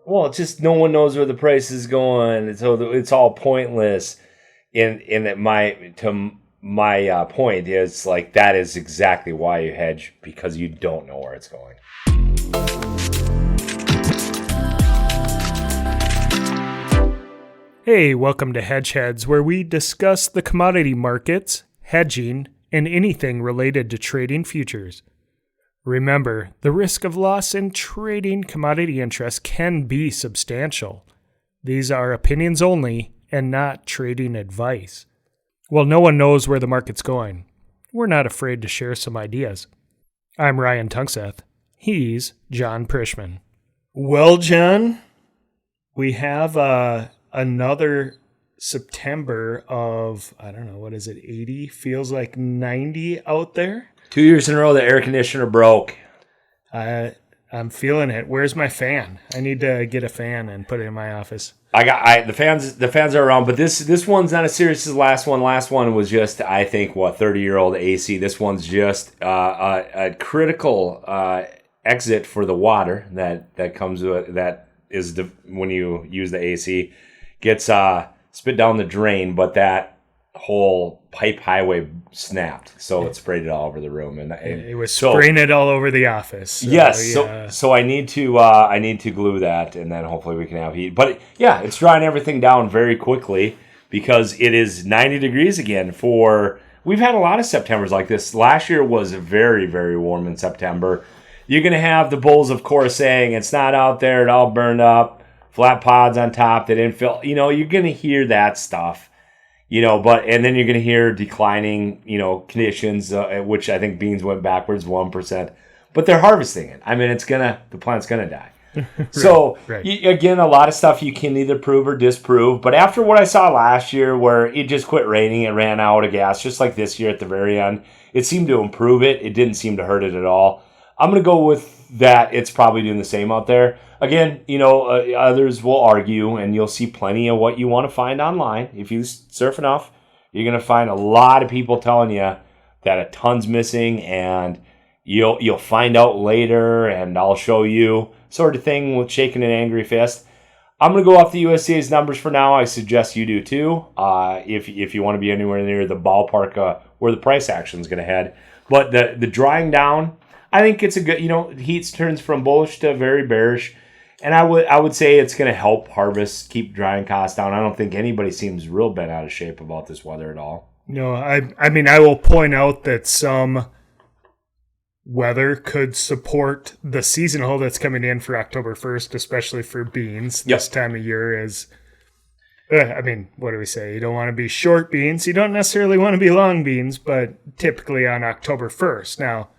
Well, it's just no one knows where the price is going, so it's all pointless. In that my point is like that is exactly why you hedge, because you don't know where it's going. Hey, welcome to Hedge Heads, where we discuss the commodity markets, hedging, and anything related to trading futures. Remember, the risk of loss in trading commodity interests can be substantial. These are opinions only and not trading advice. Well, no one knows where the market's going. We're not afraid to share some ideas. I'm Ryan Tungseth. He's Jon Prischmann. Well, John, we have another September of, 80? Feels like 90 out there. 2 years in a row, the air conditioner broke. I'm feeling it. Where's my fan? I need to get a fan and put it in my office. The fans are around, but this one's not as serious as the last one. Last one was just, I think, 30-year-old AC. This one's just a critical exit for the water that comes with it. That is when you use the AC, gets spit down the drain, but that whole pipe highway snapped, so it sprayed it all over the room, and it was spraying it all over the office. So, yes, yeah. So I need to glue that, and then hopefully we can have heat. But yeah, it's drying everything down very quickly because it is 90 degrees again. We've had a lot of Septembers like this. Last year was very, very warm in September. You're gonna have the bulls, of course, saying it's not out there, it all burned up, flat pods on top, they didn't fill. You're gonna hear that stuff. And then you're going to hear declining, conditions, which I think beans went backwards 1%, but they're harvesting it. I mean, the plant's going to die. Right, so right. Again, a lot of stuff you can either prove or disprove. But after what I saw last year, where it just quit raining, it ran out of gas, just like this year at the very end, it seemed to improve it. It didn't seem to hurt it at all. I'm going to go with that. It's probably doing the same out there. Again, others will argue, and you'll see plenty of what you want to find online. If you surf enough, you're going to find a lot of people telling you that a ton's missing, and you'll find out later, and I'll show you, sort of thing with shaking an angry fist. I'm going to go off the USDA's numbers for now. I suggest you do too, if you want to be anywhere near the ballpark where the price action is going to head. But the drying down, I think it's a good, heat turns from bullish to very bearish. And I would say it's going to help harvest, keep drying costs down. I don't think anybody seems real bent out of shape about this weather at all. No, I mean, I will point out that some weather could support the seasonal that's coming in for October 1st, especially for beans. Yep. This time of year is, what do we say? You don't want to be short beans. You don't necessarily want to be long beans, but typically on October 1st. Now,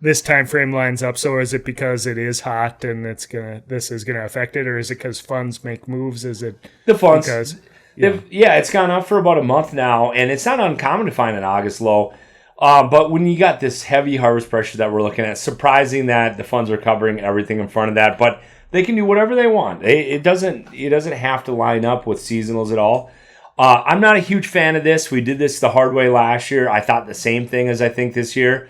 this time frame lines up. So is it because it is hot and this is gonna affect it, or is it because funds make moves? Is it the funds? Because it's gone up for about a month now, and it's not uncommon to find an August low. But when you got this heavy harvest pressure that we're looking at, surprising that the funds are covering everything in front of that. But they can do whatever they want. It doesn't have to line up with seasonals at all. I'm not a huge fan of this. We did this the hard way last year. I thought the same thing as I think this year.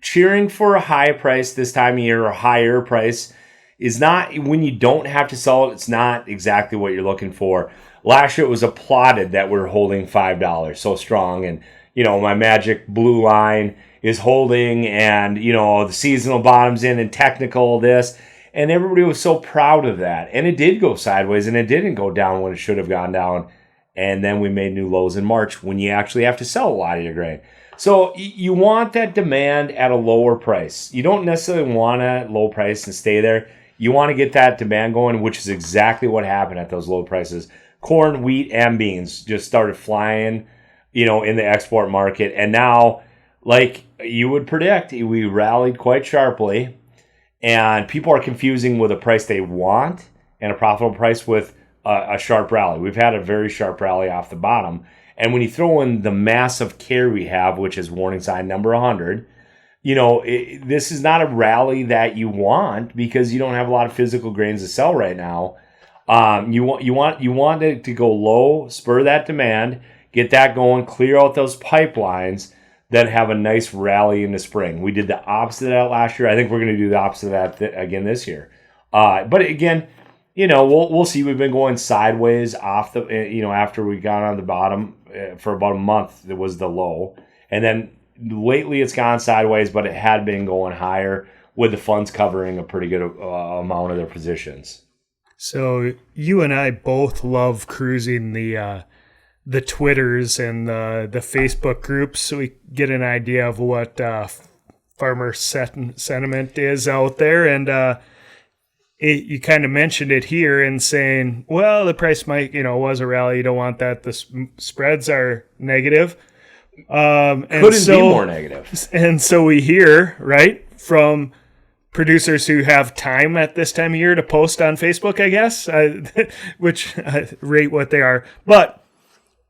Cheering for a high price this time of year or higher price is not, when you don't have to sell it, it's not exactly what you're looking for. Last year it was applauded that we're holding $5 so strong, and my magic blue line is holding, and the seasonal bottoms in and technical this, and everybody was so proud of that. And it did go sideways, and it didn't go down when it should have gone down. And then we made new lows in March when you actually have to sell a lot of your grain. So you want that demand at a lower price. You don't necessarily want a low price and stay there. You want to get that demand going, which is exactly what happened at those low prices. Corn, wheat, and beans just started flying, in the export market. And now, like you would predict, we rallied quite sharply. And people are confusing with a price they want and a profitable price with a sharp rally. We've had a very sharp rally off the bottom. And when you throw in the massive carry we have, which is warning sign number 100, this is not a rally that you want because you don't have a lot of physical grains to sell right now. You want it to go low, spur that demand, get that going, clear out those pipelines, then have a nice rally in the spring. We did the opposite of that last year. I think we're going to do the opposite of that again this year. But again, we'll see. We've been going sideways off the, after we got on the bottom for about a month, it was the low. And then lately it's gone sideways, but it had been going higher with the funds covering a pretty good amount of their positions. So you and I both love cruising the Twitters and the Facebook groups, so we get an idea of what farmer sentiment is out there. And you kind of mentioned it here in saying, well, the price might, was a rally. You don't want that. The spreads are negative. And couldn't be more negative. And so we hear, right, from producers who have time at this time of year to post on Facebook, I guess, which I rate what they are. But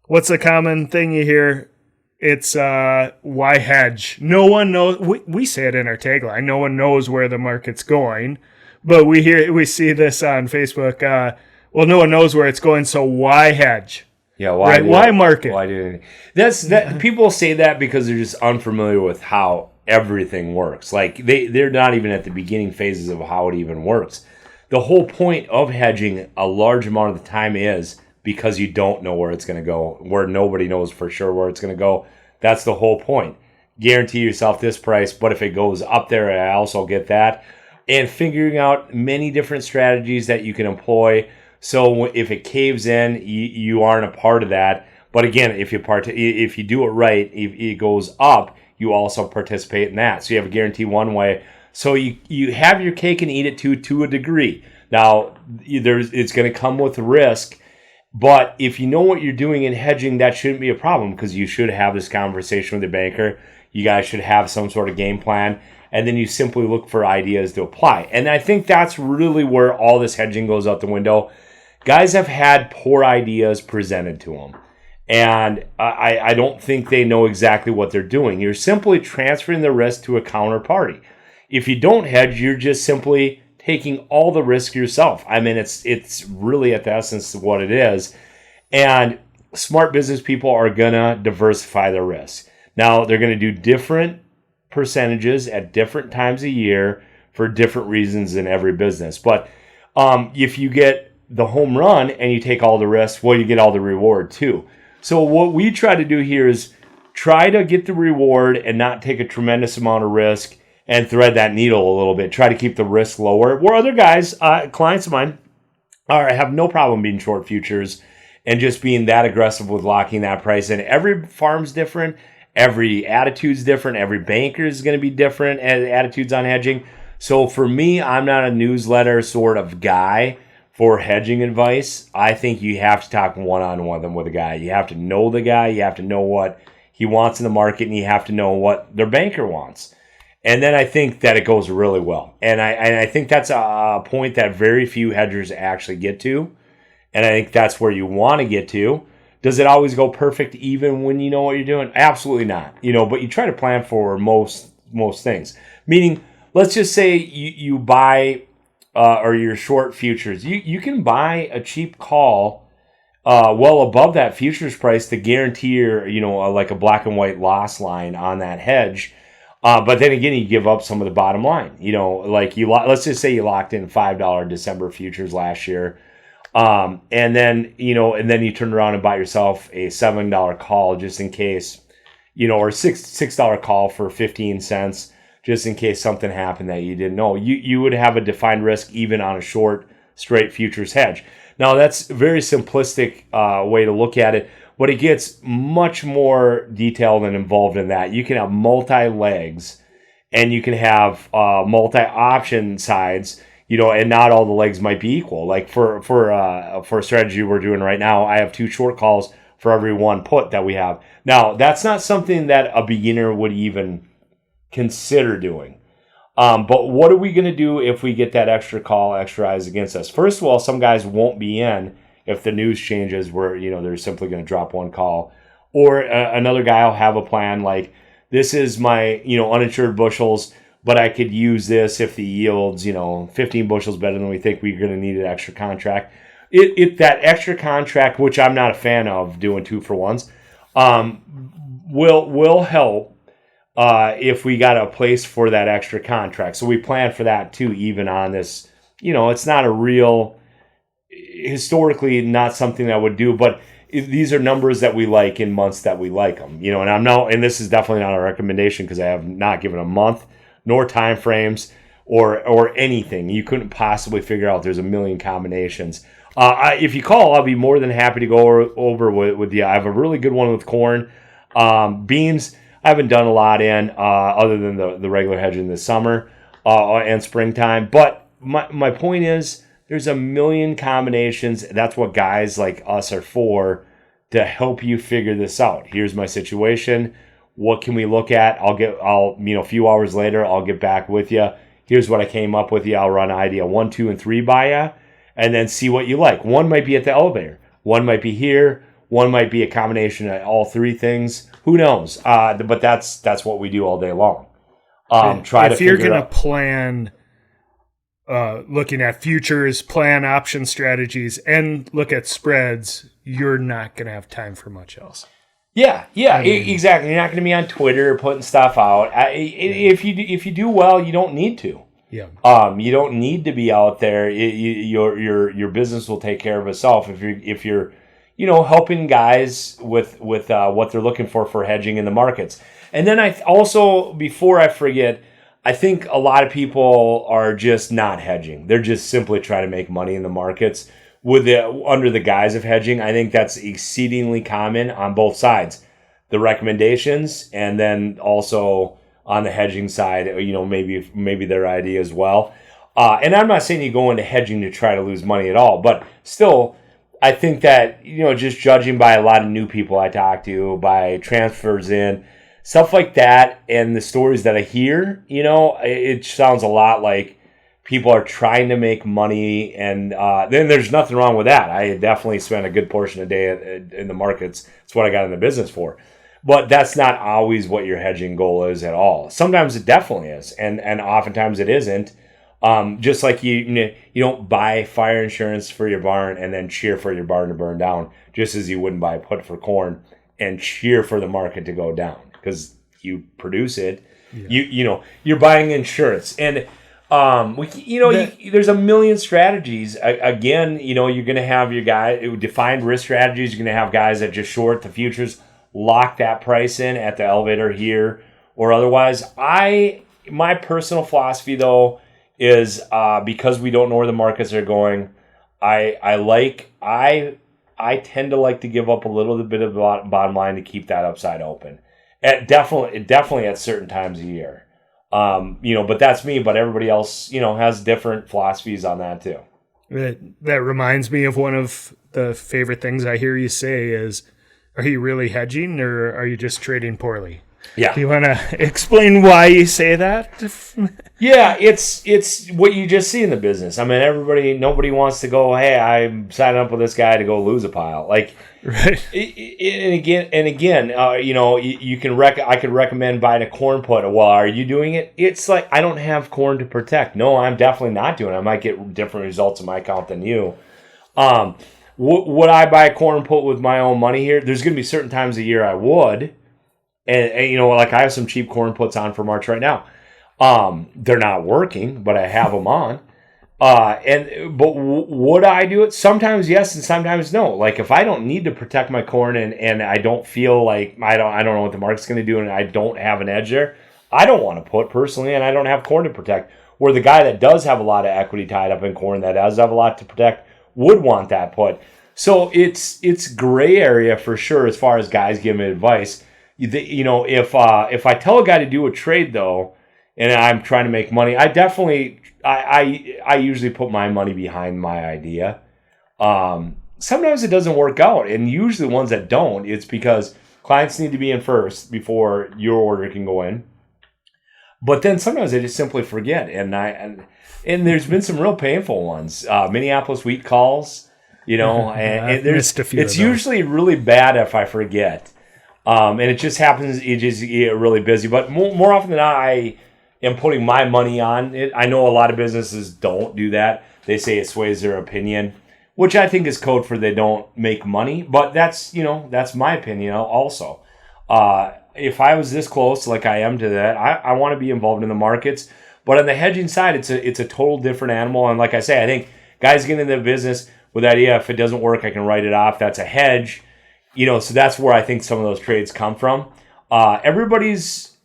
what's a common thing you hear? It's why hedge? No one knows. We say it in our tagline. No one knows where the market's going. But we see this on Facebook. Well, no one knows where it's going, so why hedge? Yeah, why? Right? Why market? Why do anything? That people say that because they're just unfamiliar with how everything works. Like they're not even at the beginning phases of how it even works. The whole point of hedging a large amount of the time is because you don't know where it's going to go, where nobody knows for sure where it's going to go. That's the whole point. Guarantee yourself this price, but if it goes up there, I also get that. And figuring out many different strategies that you can employ. So if it caves in, you aren't a part of that. But again, if you do it right, if it goes up, you also participate in that. So you have a guarantee one way. So you have your cake and eat it to a degree. Now, it's going to come with risk. But if you know what you're doing in hedging, that shouldn't be a problem because you should have this conversation with the banker. You guys should have some sort of game plan. And then you simply look for ideas to apply. And I think that's really where all this hedging goes out the window. Guys have had poor ideas presented to them. And I don't think they know exactly what they're doing. You're simply transferring the risk to a counterparty. If you don't hedge, you're just simply taking all the risk yourself. I mean, it's really at the essence of what it is. And smart business people are going to diversify their risk. Now, they're going to do different percentages at different times a year for different reasons in every business. But if you get the home run and you take all the risk, well, you get all the reward too. So what we try to do here is try to get the reward and not take a tremendous amount of risk and thread that needle a little bit. Try to keep the risk lower. Where other guys, clients of mine, have no problem being short futures and just being that aggressive with locking that price in. Every farm's different. Every attitude's different. Every banker is going to be different attitudes on hedging. So for me, I'm not a newsletter sort of guy for hedging advice. I think you have to talk one-on-one with a guy. You have to know the guy. You have to know what he wants in the market, and you have to know what their banker wants. And then I think that it goes really well. And I think that's a point that very few hedgers actually get to. And I think that's where you want to get to. Does it always go perfect even when you know what you're doing? Absolutely not. But you try to plan for most things. Meaning, let's just say you buy or you're short futures. You can buy a cheap call well above that futures price to guarantee like a black and white loss line on that hedge. But then again, you give up some of the bottom line. Let's just say you locked in $5 December futures last year. And then you turn around and buy yourself a $7 call just in case, or $6 call for 15 cents just in case something happened that you didn't know. You would have a defined risk even on a short straight futures hedge. Now that's a very simplistic way to look at it, but it gets much more detailed and involved in that. You can have multi-legs and you can have multi-option sides. And not all the legs might be equal. Like for a strategy we're doing right now, I have 2 short calls for every 1 put that we have. Now, that's not something that a beginner would even consider doing. But what are we going to do if we get that extra call, extra eyes against us? First of all, some guys won't be in if the news changes where, they're simply going to drop 1 call. Or another guy will have a plan like, this is my, uninsured bushels, but I could use this if the yield's, 15 bushels better than we think we're going to need an extra contract. That extra contract, which I'm not a fan of doing 2-for-1s, will help if we got a place for that extra contract. So we plan for that too, even on this. It's not a real historically not something I would do, but these are numbers that we like in months that we like them, and this is definitely not a recommendation because I have not given a month nor time frames or anything. You couldn't possibly figure out. There's a million combinations. If you call, I'll be more than happy to go over with you. I have a really good one with corn. Beans, I haven't done a lot in other than the regular hedging this summer and springtime. But my point is, there's a million combinations. That's what guys like us are for, to help you figure this out. Here's my situation. What can we look at? A few hours later, I'll get back with you. Here's what I came up with you. I'll run idea 1, 2, and 3 by you, and then see what you like. One might be at the elevator. One might be here. One might be a combination of all three things. Who knows? But that's what we do all day long. If you're going to plan, looking at futures, plan option strategies, and look at spreads, you're not going to have time for much else. Yeah, exactly. You're not going to be on Twitter putting stuff out. If you do well, you don't need to. Yeah. You don't need to be out there. Your business will take care of itself if you're helping guys with what they're looking for hedging in the markets. And then I also, before I forget, I think a lot of people are just not hedging. They're just simply trying to make money in the markets under the guise of hedging. I think that's exceedingly common on both sides, the recommendations, and then also on the hedging side, maybe their idea as well. And I'm not saying you go into hedging to try to lose money at all, but still, I think that, just judging by a lot of new people I talk to, by transfers in, stuff like that, and the stories that I hear, it sounds a lot like people are trying to make money, and then there's nothing wrong with that. I definitely spent a good portion of the day in the markets. It's what I got in the business for. But that's not always what your hedging goal is at all. Sometimes it definitely is, and oftentimes it isn't. Just like you don't buy fire insurance for your barn and then cheer for your barn to burn down, just as you wouldn't buy a put for corn and cheer for the market to go down because you produce it. Yeah. You're buying insurance, and there's a million strategies. Again, you're going to have your defined risk strategies. You're going to have guys that just short the futures, lock that price in at the elevator here or otherwise. My personal philosophy though is because we don't know where the markets are going, I tend to like to give up a little bit of the bottom line to keep that upside open. Definitely at certain times of year. But that's me. But everybody else, has different philosophies on that too. That reminds me of one of the favorite things I hear you say is, are you really hedging or are you just trading poorly? Yeah. Do you want to explain why you say that? Yeah, it's what you just see in the business. I mean, nobody wants to go, hey, I'm signing up with this guy to go lose a pile. Like, right. And again, I could recommend buying a corn put. Well, are you doing it? It's like, I don't have corn to protect. No, I'm definitely not doing it. I might get different results in my account than you. Would I buy a corn put with my own money here? There's going to be certain times a year I would. And like I have some cheap corn puts on for March right now. They're not working, but I have them on. But would I do it? Sometimes yes, and sometimes no. Like if I don't need to protect my corn and I don't feel like I don't know what the market's going to do, and I don't have an edge there, I don't want to put personally, and I don't have corn to protect. Where the guy that does have a lot of equity tied up in corn, that does have a lot to protect, would want that put. So it's gray area for sure as far as guys giving advice. If I tell a guy to do a trade though, and I'm trying to make money, I usually put my money behind my idea. Sometimes it doesn't work out, and usually the ones that don't, it's because clients need to be in first before your order can go in. But then sometimes they just simply forget, and there's been some real painful ones. Minneapolis wheat calls, and it's usually really bad if I forget. And it just happens, you just get really busy. But more often than not, I am putting my money on it. I know a lot of businesses don't do that. They say it sways their opinion, which I think is code for they don't make money. But that's my opinion also. If I was this close, like I am to that, I want to be involved in the markets. But on the hedging side, it's a total different animal. And like I say, I think guys get into the business with the idea if it doesn't work, I can write it off. That's a hedge. So that's where I think some of those trades come from. Everybody's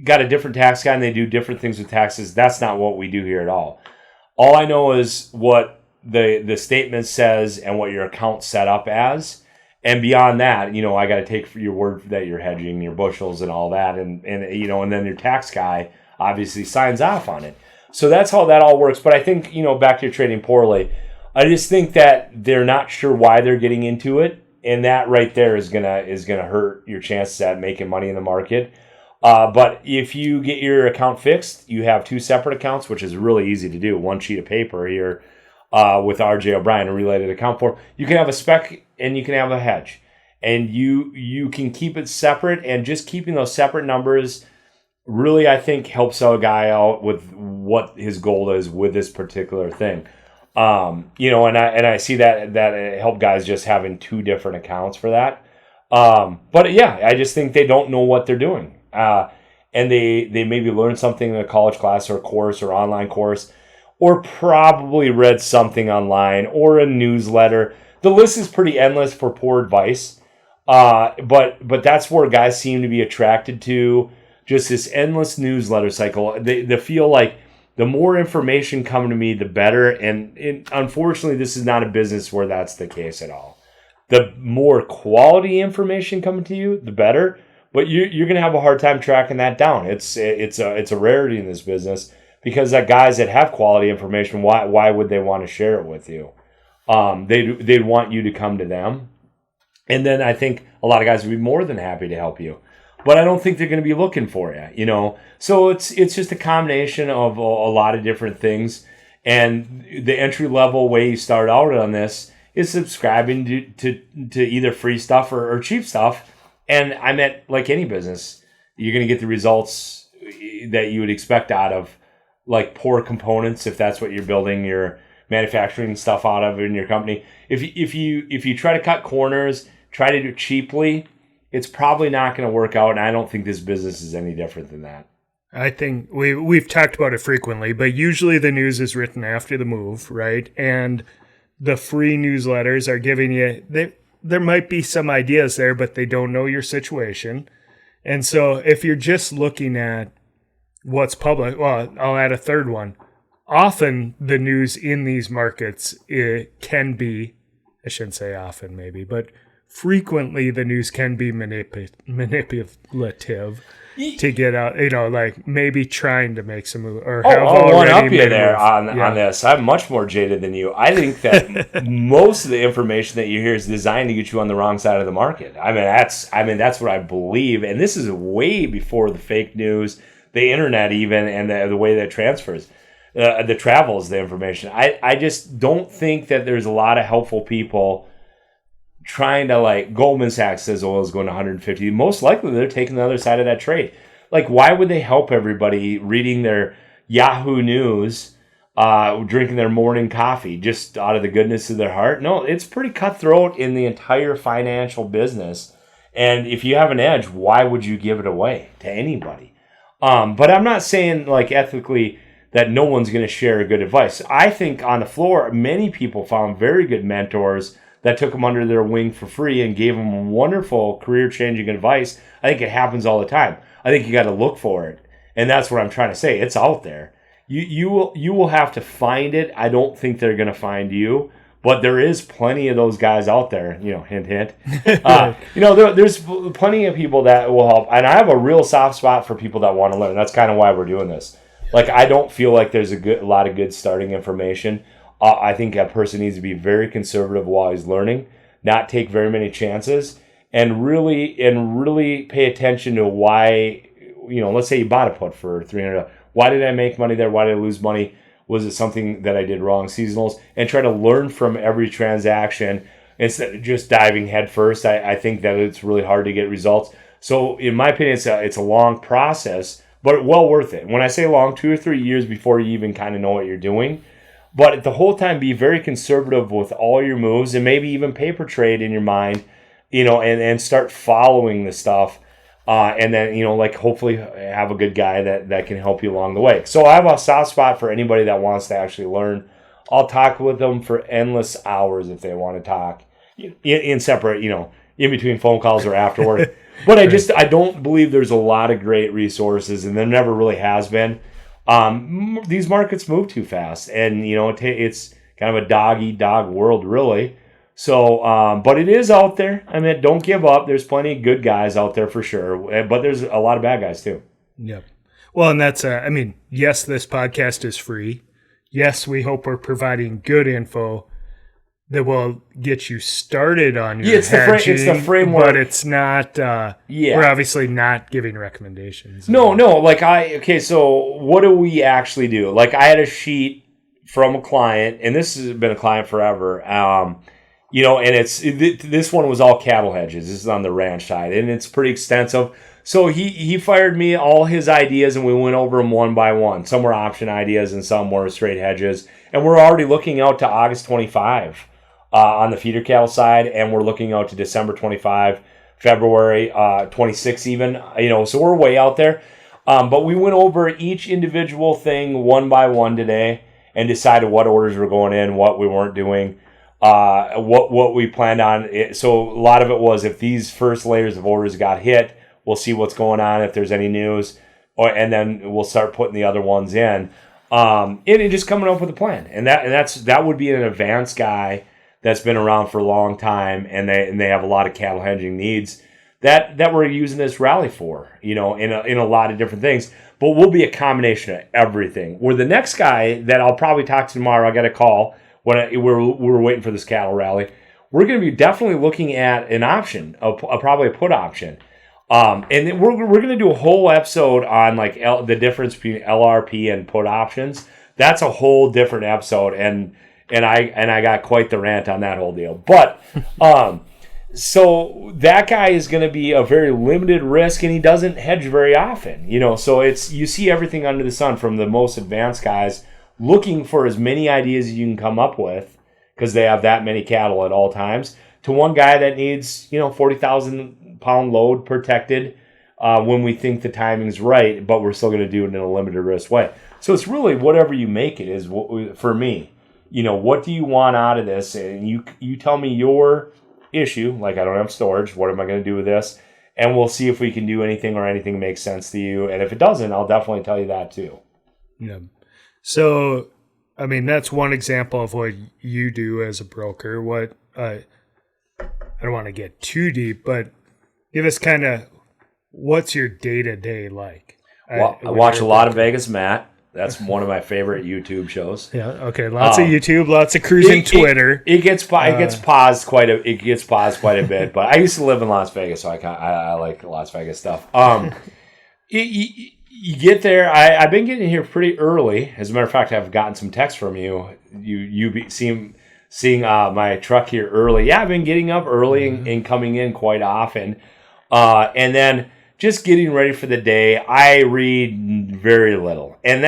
got a different tax guy and they do different things with taxes. That's not what we do here at all. All I know is what the statement says and what your account's set up as. And beyond that, I got to take your word that you're hedging your bushels and all that. And then your tax guy obviously signs off on it. So that's how that all works. But I think, back to your trading poorly, I just think that they're not sure why they're getting into it. And that right there is gonna hurt your chances at making money in the market. But if you get your account fixed, you have two separate accounts, which is really easy to do. One sheet of paper here with RJ O'Brien, a related account form. You can have a spec and you can have a hedge. And you can keep it separate, and just keeping those separate numbers really, I think, helps a guy out with what his goal is with this particular thing. And I see that help guys just having two different accounts for that. But yeah, I just think they don't know what they're doing. And they maybe learned something in a college class or course or online course, or probably read something online or a newsletter. The list is pretty endless for poor advice. But that's where guys seem to be attracted to, just this endless newsletter cycle. They feel like the more information coming to me, the better. And unfortunately, this is not a business where that's the case at all. The more quality information coming to you, the better. But you're going to have a hard time tracking that down. It's a rarity in this business, because that guys that have quality information, why would they want to share it with you? They'd want you to come to them. And then I think a lot of guys would be more than happy to help you. But I don't think they're going to be looking for you, So it's just a combination of a lot of different things. And the entry-level way you start out on this is subscribing to either free stuff or cheap stuff. And I meant, like any business, you're going to get the results that you would expect out of, like, poor components, if that's what you're building your manufacturing stuff out of in your company. If you try to cut corners, try to do it cheaply, it's probably not going to work out, and I don't think this business is any different than that. I think we've talked about it frequently, but usually the news is written after the move, right? And the free newsletters are giving you, there might be some ideas there, but they don't know your situation. And so if you're just looking at what's public, well, I'll add a third one. Often the news in these markets, it can be, I shouldn't say often maybe, but frequently the news can be manipulative to get out, like maybe trying to make some move or have I'll one up you there on this. I'm much more jaded than you. I think that most of the information that you hear is designed to get you on the wrong side of the market. That's what I believe, and this is way before the fake news, the internet even, and the way that transfers. The travels the information. I just don't think that there's a lot of helpful people trying to, like, Goldman Sachs says oil is going to 150. Most likely they're taking the other side of that trade. Like, why would they help everybody reading their Yahoo News, drinking their morning coffee just out of the goodness of their heart? No, it's pretty cutthroat in the entire financial business. And if you have an edge, why would you give it away to anybody? But I'm not saying, like, ethically that no one's going to share good advice. I think on the floor, many people found very good mentors that took them under their wing for free and gave them wonderful career-changing advice. I think it happens all the time. I think you got to look for it, and that's what I'm trying to say. It's out there. You will have to find it. I don't think they're going to find you, but there is plenty of those guys out there. Hint, hint. There's plenty of people that will help, and I have a real soft spot for people that want to learn. That's kind of why we're doing this. Like, I don't feel like there's a lot of good starting information. I think a person needs to be very conservative while he's learning, not take very many chances, and really pay attention to why. Let's say you bought a put for $300. Why did I make money there? Why did I lose money? Was it something that I did wrong? Seasonals, and try to learn from every transaction instead of just diving head first. I think that it's really hard to get results. So in my opinion, it's a long process, but well worth it. When I say long, 2 or 3 years before you even kind of know what you're doing. But the whole time, be very conservative with all your moves, and maybe even paper trade in your mind, and start following the stuff. And then, hopefully have a good guy that can help you along the way. So I have a soft spot for anybody that wants to actually learn. I'll talk with them for endless hours if they want to talk in separate, in between phone calls or afterward. But I don't believe there's a lot of great resources, and there never really has been. These markets move too fast, and it's kind of a dog-eat-dog world, really. So, but it is out there. I mean, don't give up. There's plenty of good guys out there for sure, but there's a lot of bad guys too. Yep. Well, and that's, yes, this podcast is free. Yes, we hope we're providing good info that will get you started on your hedging. It's the framework. But it's not, we're obviously not giving recommendations. No. So what do we actually do? Like, I had a sheet from a client, and this has been a client forever, and this one was all cattle hedges. This is on the ranch side, and it's pretty extensive. So he fired me all his ideas, and we went over them one by one. Some were option ideas, and some were straight hedges. And we're already looking out to August 25 on the feeder cattle side, and we're looking out to December 25, February 26 even. So we're way out there. But we went over each individual thing one by one today and decided what orders were going in, what we weren't doing. What we planned on. So a lot of it was, if these first layers of orders got hit, we'll see what's going on, if there's any news, and then we'll start putting the other ones in. And just coming up with a plan. And that would be an advanced guy that's been around for a long time, and they have a lot of cattle hedging needs that we're using this rally for, in a lot of different things. But we'll be a combination of everything. Where the next guy that I'll probably talk to tomorrow, I got a call when we're waiting for this cattle rally. We're going to be definitely looking at an option, probably a put option. And then we're going to do a whole episode on like the difference between LRP and put options. That's a whole different episode, and I got quite the rant on that whole deal. But so that guy is going to be a very limited risk, and he doesn't hedge very often. So you see everything under the sun, from the most advanced guys looking for as many ideas as you can come up with, because they have that many cattle at all times, to one guy that needs 40,000 pound load protected when we think the timing's right, but we're still going to do it in a limited risk way. So it's really whatever you make it is. For me, what do you want out of this? And you tell me your issue. Like, I don't have storage. What am I going to do with this? And we'll see if we can do anything, or anything makes sense to you. And if it doesn't, I'll definitely tell you that too. Yeah. So, that's one example of what you do as a broker. What I don't want to get too deep, but give us kind of, what's your day-to-day like? I watch a lot of Vegas Matt. That's one of my favorite YouTube shows. Yeah. Okay. Lots of YouTube, lots of cruising Twitter. It gets paused quite a bit. But I used to live in Las Vegas, so I like Las Vegas stuff. You get there. I've been getting here pretty early. As a matter of fact, I've gotten some texts from you. Seeing my truck here early. Yeah, I've been getting up early and coming in quite often. And then just getting ready for the day. I read very little. And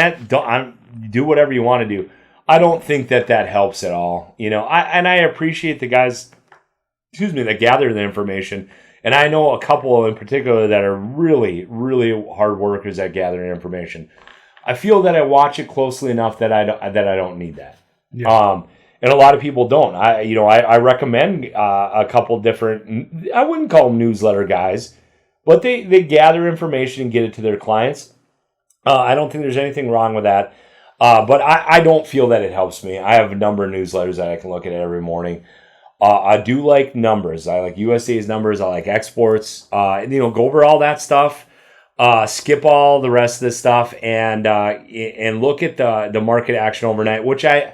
do whatever you want to do. I don't think that helps at all. I appreciate the guys, that gather the information. And I know a couple in particular that are really, really hard workers at gathering information. I feel that I watch it closely enough that I don't need that. Yeah. And a lot of people don't. I recommend a couple different, I wouldn't call them newsletter guys, but they gather information and get it to their clients. I don't think there's anything wrong with that. But I don't feel that it helps me. I have a number of newsletters that I can look at every morning. I do like numbers. I like USDA's numbers. I like exports. Go over all that stuff. Skip all the rest of this stuff and look at the market action overnight, which I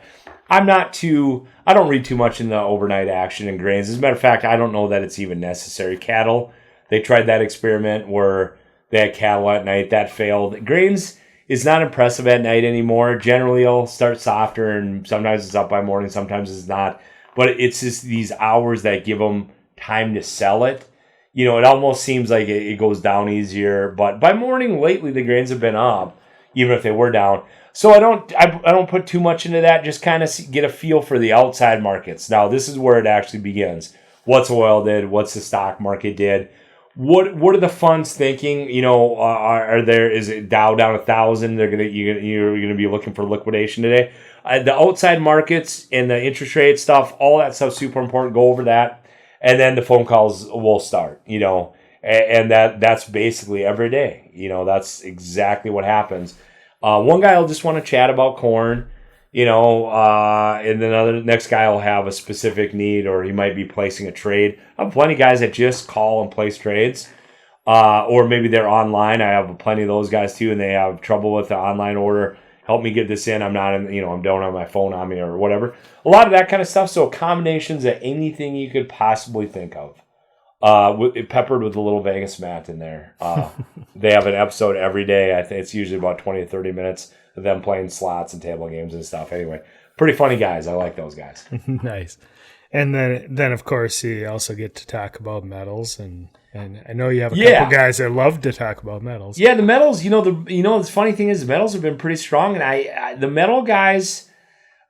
don't read too much in the overnight action in grains. As a matter of fact, I don't know that it's even necessary. Cattle, they tried that experiment where they had cattle at night. That failed. Grains is not impressive at night anymore. Generally, it'll start softer, and sometimes it's up by morning, sometimes it's not. But it's just these hours that give them time to sell it. It almost seems like it goes down easier. But by morning, lately, the grains have been up, even if they were down. So I don't put too much into that. Just kind of get a feel for the outside markets. Now, this is where it actually begins. What's oil did? What's the stock market did? What are the funds thinking? Is it Dow down 1,000? You're gonna be looking for liquidation today. the outside markets and the interest rate stuff, all that stuff's super important. Go over that. And then the phone calls will start, and that's basically every day. That's exactly what happens. One guy will just want to chat about corn, and then the next guy will have a specific need, or he might be placing a trade. I have plenty of guys that just call and place trades, or maybe they're online. I have plenty of those guys too, and they have trouble with the online order. Help me get this in. I'm not in, I don't have my phone on me or whatever. A lot of that kind of stuff. So combinations of anything you could possibly think of, peppered with a little Vegas Matt in there. They have an episode every day. I think it's usually about 20 to 30 minutes of them playing slots and table games and stuff. Anyway, pretty funny guys. I like those guys. Nice. And then of course you also get to talk about metals, and I know you have a couple guys that love to talk about metals. Yeah, the metals. The funny thing is the metals have been pretty strong, and the metal guys,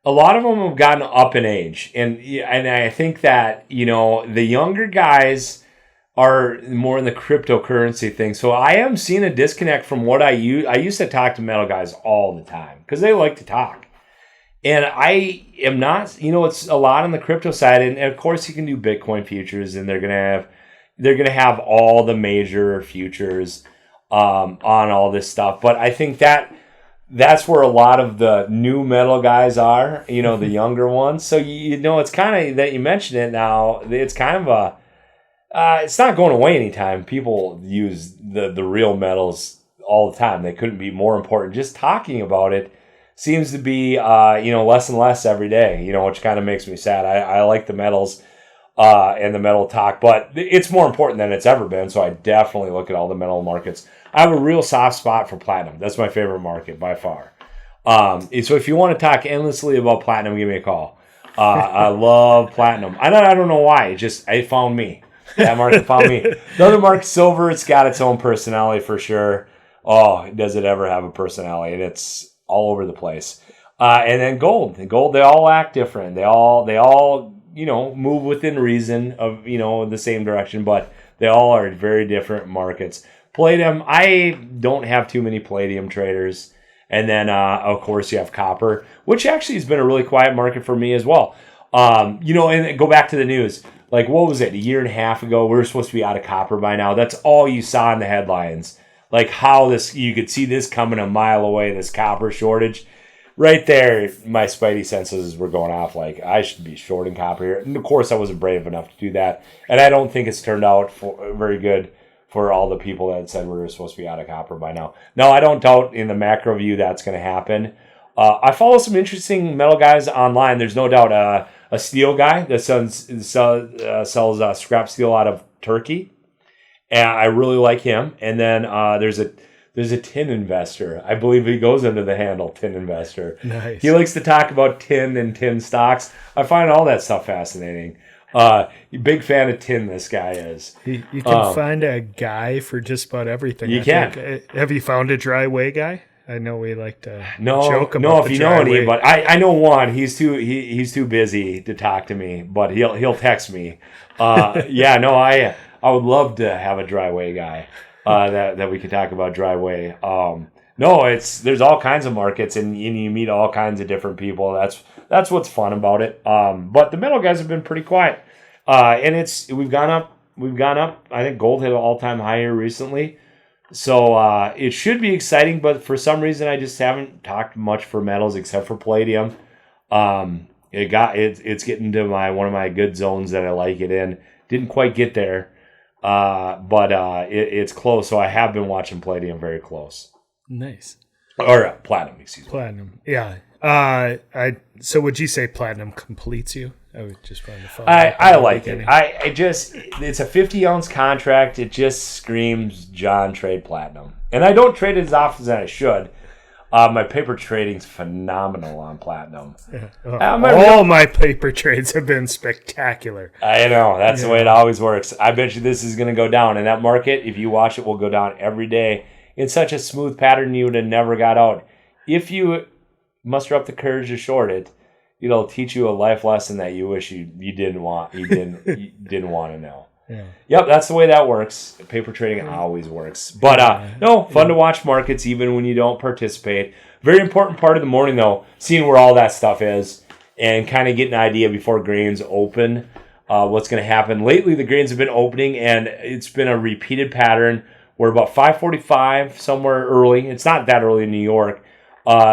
a lot of them have gotten up in age, and I think that the younger guys are more in the cryptocurrency thing. So I am seeing a disconnect from what I used to talk to metal guys all the time because they like to talk. And I am not, it's a lot on the crypto side, and of course you can do Bitcoin futures, and they're gonna have all the major futures on all this stuff. But I think that's where a lot of the new metal guys are, the younger ones. So it's kind of that you mentioned it now. It's kind of it's not going away anytime. People use the real metals all the time. They couldn't be more important. Just talking about it seems to be, less and less every day, which kind of makes me sad. I like the metals and the metal talk, but it's more important than it's ever been, so I definitely look at all the metal markets. I have a real soft spot for platinum. That's my favorite market by far. So if you want to talk endlessly about platinum, give me a call. I love platinum. I don't know why. It found me. That market found me. The other market, silver, it's got its own personality for sure. Oh, does it ever have a personality? And it's all over the place. And then gold. They all act different. They all move within reason of, the same direction, but they all are very different markets. Palladium, I don't have too many palladium traders. And then, of course, you have copper, which actually has been a really quiet market for me as well. And go back to the news. Like, what was it? A year and a half ago, we were supposed to be out of copper by now. That's all you saw in the headlines. Like how you could see this coming a mile away, this copper shortage. Right there, my spidey senses were going off like I should be shorting copper here. And of course, I wasn't brave enough to do that. And I don't think it's turned out very good for all the people that said we were supposed to be out of copper by now. No, I don't doubt in the macro view that's going to happen. I follow some interesting metal guys online. There's no doubt a steel guy that sells scrap steel out of Turkey. And I really like him. And then there's a tin investor. I believe he goes under the handle tin investor. Nice. He likes to talk about tin and tin stocks. I find all that stuff fascinating. Big fan of tin, this guy is. You can find a guy for just about everything. You can. Have you found a dry way guy? I know we like to No, joke about if you know any, but I know one. He's too busy to talk to me, but he'll text me. I would love to have a dry way guy that we could talk about dry way. There's all kinds of markets, and you meet all kinds of different people. That's what's fun about it. But the metal guys have been pretty quiet, and we've gone up. I think gold hit an all-time high here recently. So it should be exciting, but for some reason I just haven't talked much for metals except for palladium. It's getting to one of my good zones that I like it in. Didn't quite get there, but it's close. So I have been watching palladium very close. Nice. Or platinum, excuse me. Platinum, yeah. So would you say platinum completes you? I would just find the fun. I like it. It's a 50-ounce contract. It just screams John trade platinum. And I don't trade it as often as I should. My paper trading's phenomenal on platinum. All my paper trades have been spectacular. I know. That's the way it always works. I bet you this is going to go down. And that market, if you watch it, will go down every day in such a smooth pattern you would have never got out. If you muster up the courage to short it, it'll teach you a life lesson that you wish you didn't want to know. Yeah. Yep, that's the way that works. Paper trading always works. But fun to watch markets even when you don't participate. Very important part of the morning, though, seeing where all that stuff is and kind of getting an idea before grains open what's going to happen. Lately, the grains have been opening, and it's been a repeated pattern where about 5:45, somewhere early, it's not that early in New York,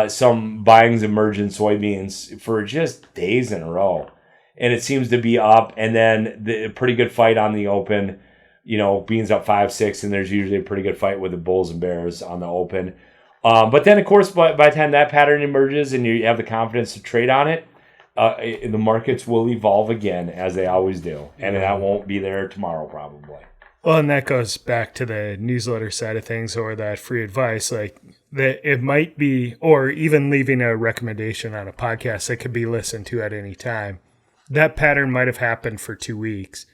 some buyings emerge in soybeans for just days in a row. And it seems to be up, and then the pretty good fight on the open. Beans up 5-6, and there's usually a pretty good fight with the bulls and bears on the open. But then, of course, by the time that pattern emerges and you have the confidence to trade on it, the markets will evolve again, as they always do. And that won't be there tomorrow, probably. Well, and that goes back to the newsletter side of things or that free advice. Like, that it might be, or even leaving a recommendation on a podcast that could be listened to at any time. That pattern might have happened for 2 weeks,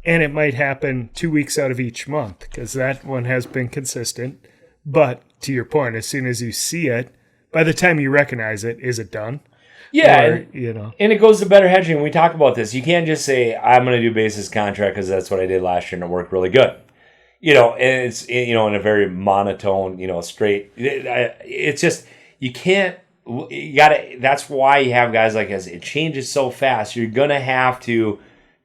and it might happen 2 weeks out of each month because that one has been consistent. But to your point, as soon as you see it, by the time you recognize it, is it done? Yeah, or, and it goes to better hedging. We talk about this. You can't just say, I'm going to do basis contract because that's what I did last year and it worked really good. And it's, in a very monotone, straight. It's just, you can't. You gotta. That's why you have guys like us. It changes so fast. You're gonna have to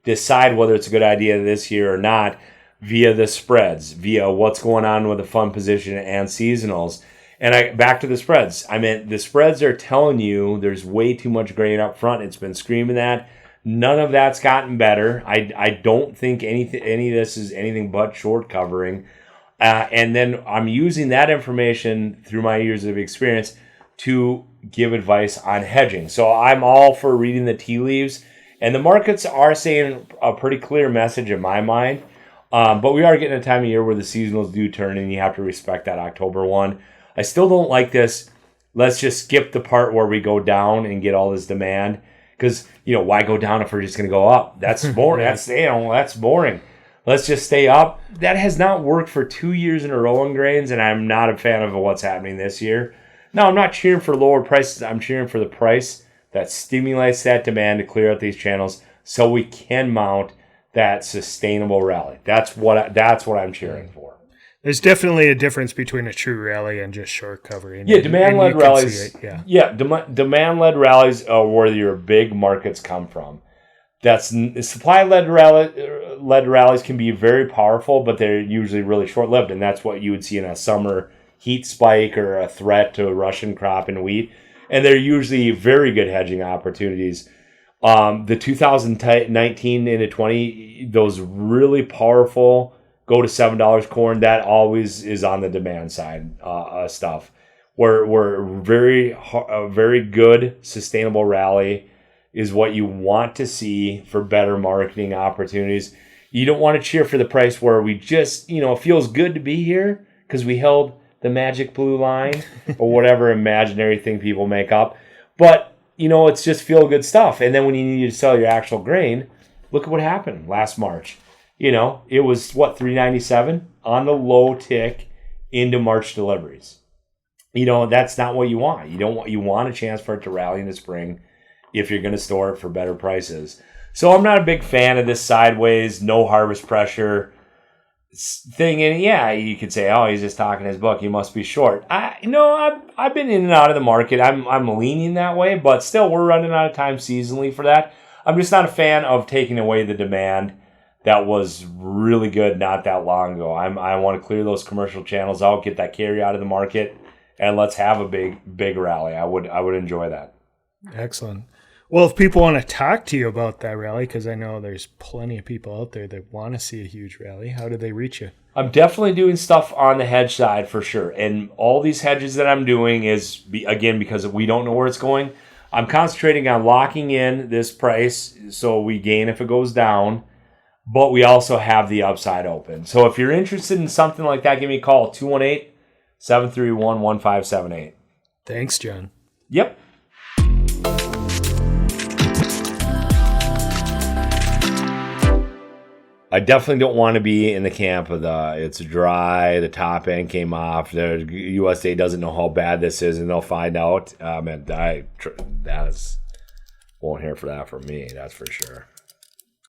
decide whether it's a good idea this year or not via the spreads, via what's going on with the fund position and seasonals. And back to the spreads. I mean, the spreads are telling you there's way too much grain up front. It's been screaming that. None of that's gotten better. I don't think any of this is anything but short covering. And then I'm using that information through my years of experience to give advice on hedging. So I'm all for reading the tea leaves, and the markets are saying a pretty clear message in my mind. But we are getting a time of year where the seasonals do turn, and you have to respect that October one. I still don't like this. Let's just skip the part where we go down and get all this demand, because why go down if we're just going to go up? That's boring. That's boring. Let's just stay up. That has not worked for 2 years in a row in grains, and I'm not a fan of what's happening this year. No, I'm not cheering for lower prices. I'm cheering for the price that stimulates that demand to clear out these channels so we can mount that sustainable rally. That's what I'm cheering for. There's definitely a difference between a true rally and just short covering. Yeah, demand-led rallies. Demand-led rallies are where your big markets come from. That's supply-led rallies can be very powerful, but they're usually really short-lived, and that's what you would see in a summer heat spike or a threat to a Russian crop in wheat. And they're usually very good hedging opportunities. The 2019 into 20, those really powerful go to $7 corn, that always is on the demand side stuff. Where very good sustainable rally is what you want to see for better marketing opportunities. You don't want to cheer for the price where we just, it feels good to be here because we held the magic blue line or whatever imaginary thing people make up. But, it's just feel good stuff. And then when you need to sell your actual grain, look at what happened last March. It was, $3.97 on the low tick into March deliveries. That's not what you want. You want a chance for it to rally in the spring if you're going to store it for better prices. So I'm not a big fan of this sideways, no harvest pressure thing. And yeah, you could say, oh, he's just talking his book. He must be short. I've been in and out of the market. I'm leaning that way, but still we're running out of time seasonally for that. I'm just not a fan of taking away the demand that was really good not that long ago. I want to clear those commercial channels out, get that carry out of the market, and let's have a big rally. I would enjoy that. Excellent. Well, if people want to talk to you about that rally, because I know there's plenty of people out there that want to see a huge rally, how do they reach you? I'm definitely doing stuff on the hedge side for sure. And all these hedges that I'm doing is, again, because we don't know where it's going. I'm concentrating on locking in this price so we gain if it goes down, but we also have the upside open. So if you're interested in something like that, give me a call, 218-731-1578. Thanks, John. Yep. I definitely don't want to be in the camp of it's dry, the top end came off, the USDA doesn't know how bad this is, and they'll find out. Won't hear for that from me, that's for sure.